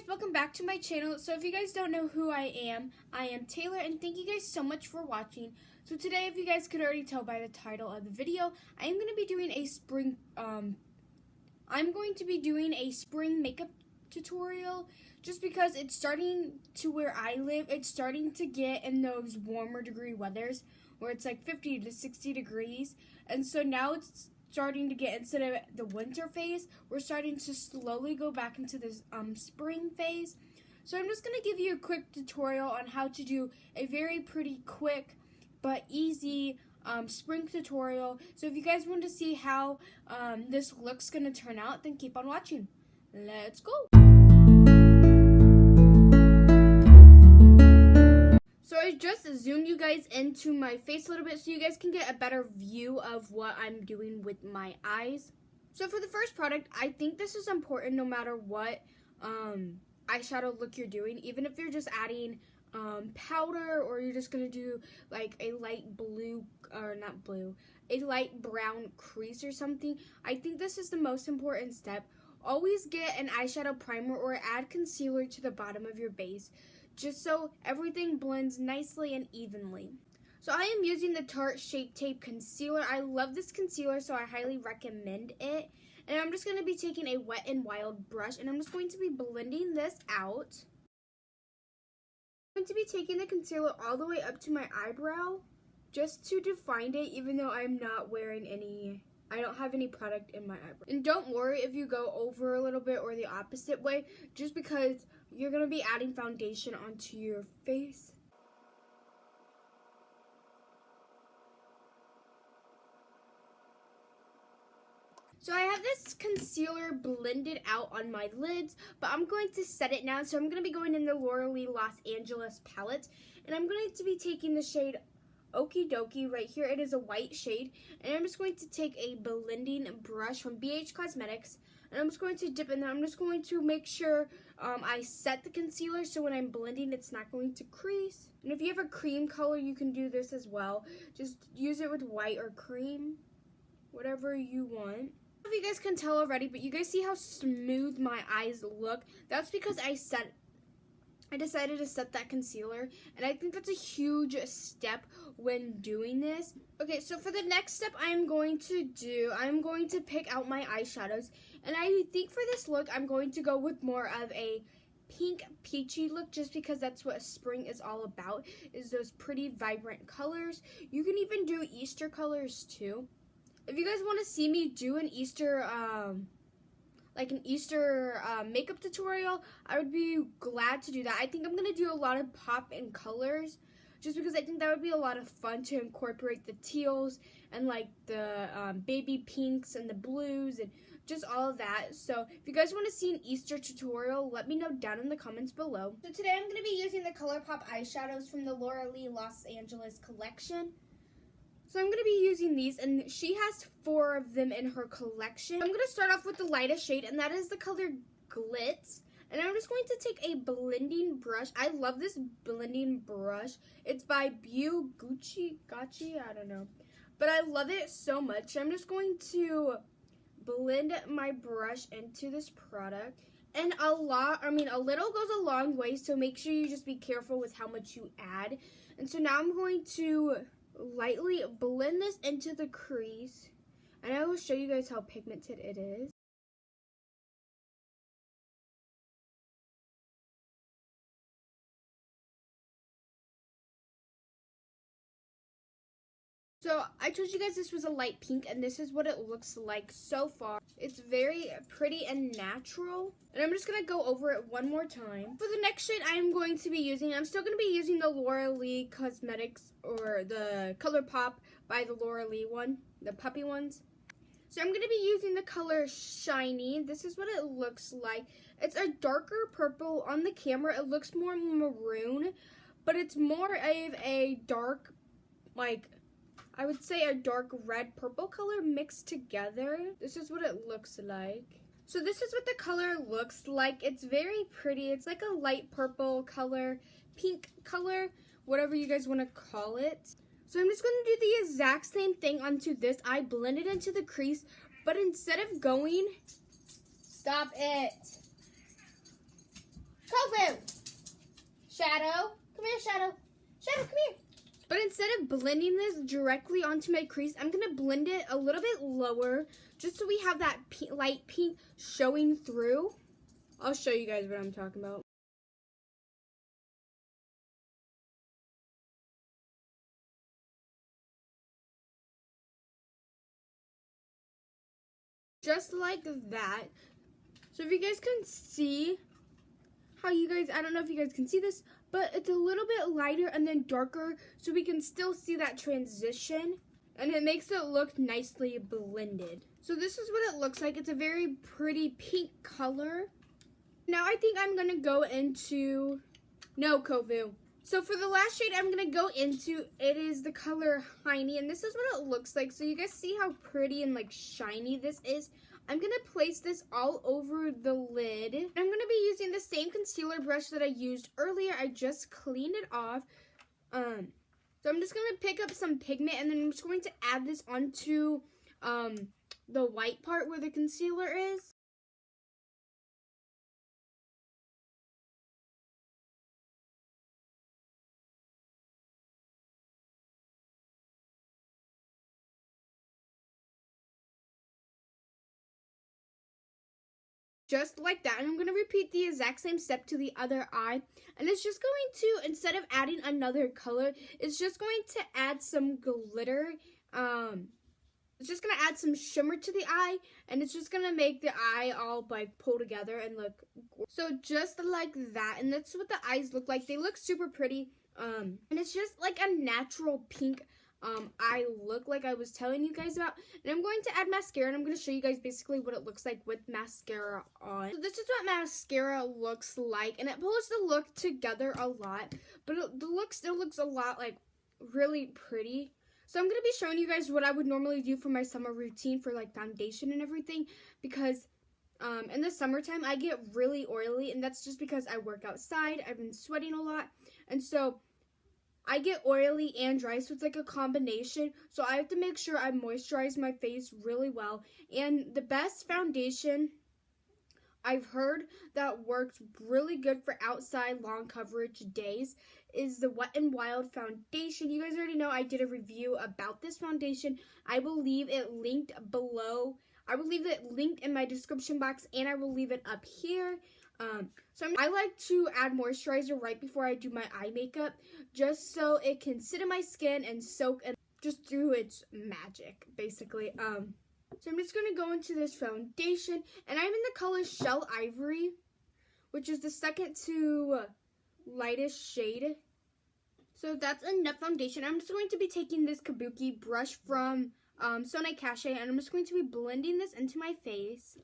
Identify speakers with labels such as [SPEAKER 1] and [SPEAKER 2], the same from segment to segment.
[SPEAKER 1] welcome back to my channel. So if you guys don't know who I am Taylor, and thank you guys so much for watching. So today, if you guys could already tell by the title of the video, I am going to be doing a spring makeup tutorial, just because it's starting to where I live. It's starting to get in those warmer degree weathers where it's like 50 to 60 degrees, and so now it's starting to get, instead of the winter phase, we're starting to slowly go back into this spring phase. So I'm just going to give you a quick tutorial on how to do a very pretty quick but easy spring tutorial. So if you guys want to see how this looks going to turn out, then keep on watching. Let's go! So I just zoomed you guys into my face a little bit so you guys can get a better view of what I'm doing with my eyes. So for the first product, I think this is important no matter what eyeshadow look you're doing. Even if you're just adding powder, or you're just going to do like a light blue, or not blue, a light brown crease or something. I think this is the most important step. Always get an eyeshadow primer or add concealer to the bottom of your base, just so everything blends nicely and evenly. So I am using the Tarte Shape Tape Concealer. I love this concealer, so I highly recommend it. And I'm just going to be taking a Wet n Wild brush, and I'm just going to be blending this out. I'm going to be taking the concealer all the way up to my eyebrow, just to define it, even though I'm not wearing any, I don't have any product in my eyebrow. And don't worry if you go over a little bit or the opposite way, just because you're going to be adding foundation onto your face. So I have this concealer blended out on my lids, but I'm going to set it now. So I'm going to be going in the Laura Lee Los Angeles palette, and I'm going to be taking the shade Okie Dokie right here. It is a white shade, and I'm just going to take a blending brush from BH Cosmetics, and I'm just going to dip in there. I'm just going to make sure I set the concealer so when I'm blending it's not going to crease. And if you have a cream color, you can do this as well. Just use it with white or cream, whatever you want. I don't know if you guys can tell already, but you guys see how smooth my eyes look? That's because I decided to set that concealer, and I think that's a huge step when doing this. Okay, so for the next step I'm going to pick out my eyeshadows, and I think for this look I'm going to go with more of a pink peachy look, just because that's what spring is all about, is those pretty vibrant colors. You can even do Easter colors too. If you guys want to see me do an Easter makeup tutorial, I would be glad to do that. I think I'm going to do a lot of pop and colors, just because I think that would be a lot of fun to incorporate the teals and like the baby pinks and the blues and just all of that. So if you guys want to see an Easter tutorial, let me know down in the comments below. So today I'm going to be using the ColourPop eyeshadows from the Laura Lee Los Angeles collection. So I'm going to be using these, and she has 4 of them in her collection. I'm going to start off with the lightest shade, and that is the color Glitz. And I'm just going to take a blending brush. I love this blending brush. It's by Gachi, I don't know. But I love it so much. I'm just going to blend my brush into this product. And a little goes a long way, so make sure you just be careful with how much you add. And so now I'm going to lightly blend this into the crease, and I will show you guys how pigmented it is. So I told you guys this was a light pink, and this is what it looks like so far. It's very pretty and natural, and I'm just going to go over it one more time. For the next shade I'm going to be using, I'm still going to be using the Laura Lee Cosmetics, or the ColourPop by the Laura Lee one, the puppy ones. So I'm going to be using the color Shiny. This is what it looks like. It's a darker purple. On the camera it looks more maroon, but it's more of a dark, I would say a dark red purple color mixed together. This is what it looks like. So this is what the color looks like. It's very pretty. It's like a light purple color, pink color, whatever you guys want to call it. So I'm just going to do the exact same thing onto this. I blend it into the crease, but instead of going, stop it. Shadow. Come here, Shadow. Shadow, come here. But instead of blending this directly onto my crease, I'm going to blend it a little bit lower just so we have that light pink showing through. I'll show you guys what I'm talking about. Just like that. So if you guys can see how I don't know if you guys can see this, but it's a little bit lighter and then darker so we can still see that transition and it makes it look nicely blended. So this is what it looks like. It's a very pretty pink color. Now I think I'm gonna go into, no Kovu. So for the last shade I'm gonna go into, it is the color Hiney, and this is what it looks like. So you guys see how pretty and like shiny this is. I'm gonna place this all over the lid. I'm gonna be using the same concealer brush that I used earlier. I just cleaned it off. So I'm just gonna pick up some pigment and then I'm just going to add this onto the white part where the concealer is. Just like that, and I'm going to repeat the exact same step to the other eye, and it's just going to, instead of adding another color, it's just going to add some glitter. It's just going to add some shimmer to the eye, and it's just going to make the eye all like pull together and look so just like that. And that's what the eyes look like. They look super pretty, and it's just like a natural pink eye look like I was telling you guys about. And I'm going to add mascara, and I'm going to show you guys basically what it looks like with mascara on. So this is what mascara looks like, and it pulls the look together a lot, but the look still looks a lot like really pretty. So I'm going to be showing you guys what I would normally do for my summer routine for like foundation and everything, because in the summertime I get really oily, and that's just because I work outside. I've been sweating a lot, and so I get oily and dry, so it's like a combination. So I have to make sure I moisturize my face really well. And the best foundation I've heard that works really good for outside long coverage days is the Wet n Wild foundation. You guys already know I did a review about this foundation. I will leave it linked below. I will leave it linked in my description box, and I will leave it up here. I like to add moisturizer right before I do my eye makeup, just so it can sit in my skin and soak and just do its magic, basically. So I'm just going to go into this foundation, and I'm in the color Shell Ivory, which is the second to lightest shade. So that's enough foundation. I'm just going to be taking this Kabuki brush from Sonai Cache, and I'm just going to be blending this into my face.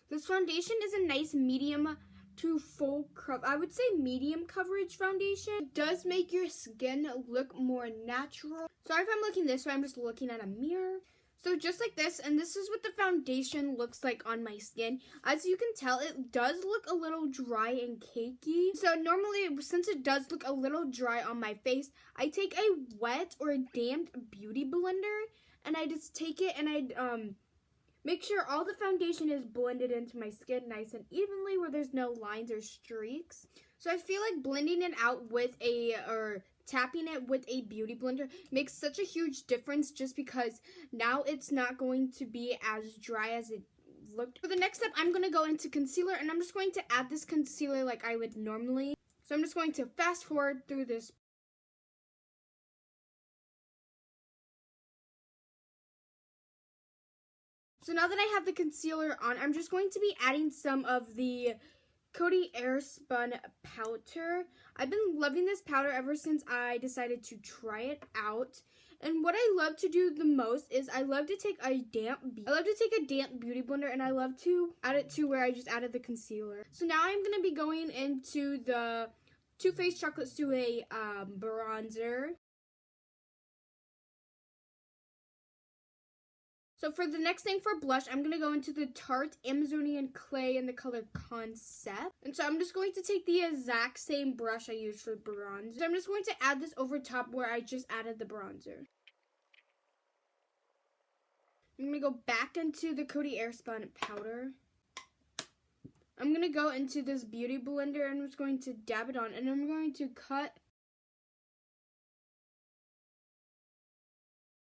[SPEAKER 1] This foundation is a nice medium to full I would say medium coverage foundation. It does make your skin look more natural. Sorry if I'm looking this way, I'm just looking at a mirror. So just like this, and this is what the foundation looks like on my skin. As you can tell, it does look a little dry and cakey. So normally, since it does look a little dry on my face, I take a wet or a damp beauty blender, and I just take it and I make sure all the foundation is blended into my skin nice and evenly where there's no lines or streaks. So I feel like blending it out with tapping it with a beauty blender makes such a huge difference, just because now it's not going to be as dry as it looked. For the next step, I'm going to go into concealer, and I'm just going to add this concealer like I would normally. So I'm just going to fast forward through this. So now that I have the concealer on, I'm just going to be adding some of the Coty Airspun powder. I've been loving this powder ever since I decided to try it out. And what I love to do the most is I love to take a damp beauty blender, and I love to add it to where I just added the concealer. So now I'm going to be going into the Too Faced Chocolate Souffle bronzer. So for the next thing for blush, I'm going to go into the Tarte Amazonian Clay in the color Concept. And so I'm just going to take the exact same brush I used for bronzer. So I'm just going to add this over top where I just added the bronzer. I'm going to go back into the Coty Airspun powder. I'm going to go into this beauty blender and I'm just going to dab it on, and I'm going to cut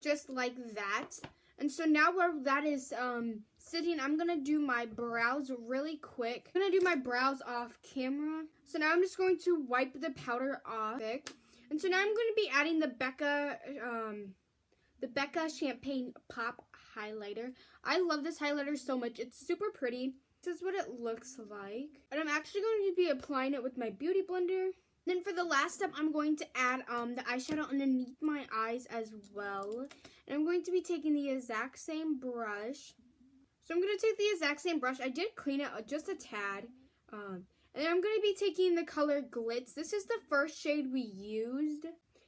[SPEAKER 1] just like that. And so now where that is sitting, I'm going to do my brows really quick. I'm going to do my brows off camera. So now I'm just going to wipe the powder off. And so now I'm going to be adding the Becca Champagne Pop highlighter. I love this highlighter so much. It's super pretty. This is what it looks like. And I'm actually going to be applying it with my beauty blender. Then for the last step, I'm going to add the eyeshadow underneath my eyes as well. And I'm going to be taking the exact same brush. So I'm going to take the exact same brush. I did clean it just a tad. And then I'm going to be taking the color Glitz. This is the first shade we used.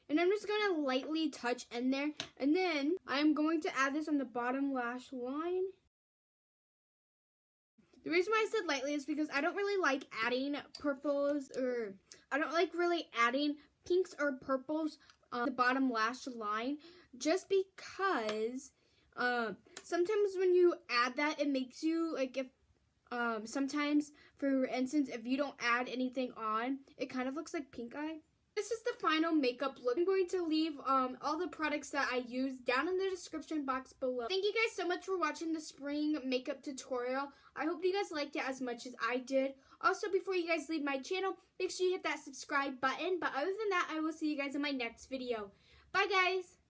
[SPEAKER 1] And I'm just going to lightly touch in there. And then I'm going to add this on the bottom lash line. The reason why I said lightly is because I don't really like adding purples, or I don't like really adding pinks or purples on the bottom lash line, just because sometimes when you add that, it makes you, like, if sometimes, for instance, if you don't add anything on, it kind of looks like pink eye. This is the final makeup look. I'm going to leave all the products that I used down in the description box below. Thank you guys so much for watching the spring makeup tutorial. I hope you guys liked it as much as I did. Also, before you guys leave my channel, make sure you hit that subscribe button. But other than that, I will see you guys in my next video. Bye, guys!